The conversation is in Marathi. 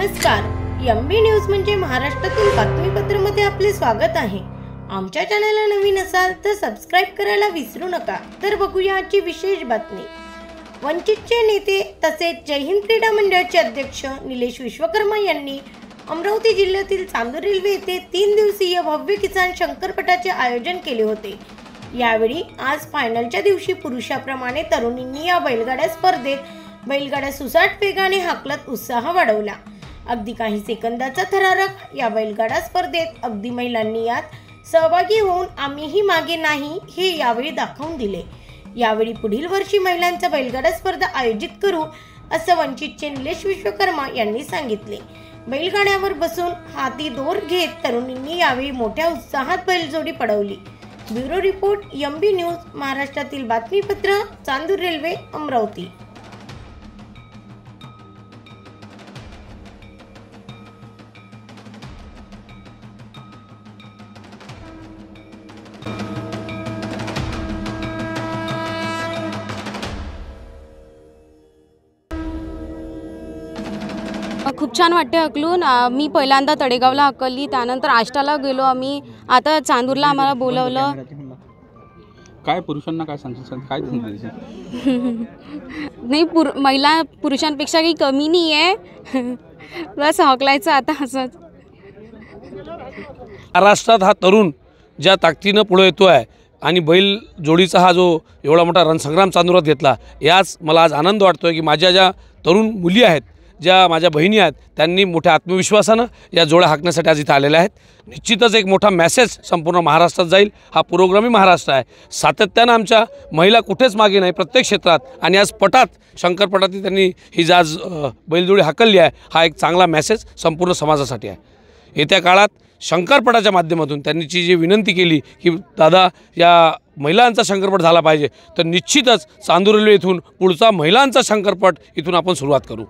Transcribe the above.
नमस्कार, एमबी न्यूज म्हणजे महाराष्ट्रातील बातमीपत्रामध्ये आपले स्वागत आहे। आमच्या चॅनलला नवीन असाल तर सबस्क्राइब करायला विसरू नका। तर बघूया आजची विशेष बातमी। वंचितचे नेते तसेच जय हिंद क्रीडा मंडळाचे अध्यक्ष निलेश विश्वकर्मा यांनी अमरावती जिल्ह्यातील चांदूर रेल्वे येथे 3 दिवसीय भव्य किसान शंकरपटाचे आयोजन केले होते। यावेळी आज फायनलच्या दिवशी पुरुषाप्रमाणे तरुणींनी या बैलगाड्या स्पर्धेत बैलगाड्या सुसाट वेगाने हाकलत उत्साह वाढवला। अगदी काही सेकंदाचा थरारक या बैलगाडा स्पर्धेत अगदी महिलांनी यात सहभागी होऊन आम्हीही मागे नाही हे यावेळी दाखवून दिले। यावेळी पुढील वर्षी महिलांचा बैलगाडा स्पर्धा आयोजित करू असं वंचितचे निलेश विश्वकर्मा यांनी सांगितले। बैलगाड्यावर बसून हाती दोर घेत तरुणींनी यावेळी मोठ्या उत्साहात बैलजोडी पळवली। ब्युरो रिपोर्ट, एमबी न्यूज, महाराष्ट्रातील बातमीपत्र, चांदूर रेल्वे, अमरावती। खूप छान वाटते हकलून। मी पहिल्यांदा तडेगावला हकलली, त्यानंतर आष्टाला गेलो आम्ही, आता चांदूरला आम्हाला बोलवलं। काय पुरुषांना काय सांगशील, काय नाही, महिला पुरुषांपेक्षा काही कमी नाही आहे, बस हकलायचं आता असंच। महाराष्ट्रात हा तरुण ज्या ताकदीनं पुढे येतो आहे आणि बैल जोडीचा हा जो एवढा मोठा रणसंग्राम चांदुरात घेतला, याच मला आज आनंद वाटतो आहे की माझ्या ज्या तरुण मुली आहेत, ज्या माझ्या बहिणी आहेत, त्यांनी मोठ्या आत्मविश्वासानं या जोड्या हाकण्यासाठी आज इथं आलेल्या आहेत। निश्चितच एक मोठा मेसेज संपूर्ण महाराष्ट्रात जाईल। हा पुरोगामी महाराष्ट्र आहे। सातत्यानं आमच्या महिला कुठेच मागे नाही, प्रत्येक क्षेत्रात, आणि आज पटात शंकरपटात त्यांनी ही आज बैलजोडी हाकलली आहे। हा एक चांगला मेसेज संपूर्ण समाजासाठी आहे। येत्या काळात शंकरपटाच्या माध्यमातून त्यांनी जी विनंती केली की दादा या महिलांचा शंकरपट झाला पाहिजे, तर निश्चितच चांदूर रेल्वे इथून पुढचा महिलांचा शंकरपट इथून आपण सुरुवात करू।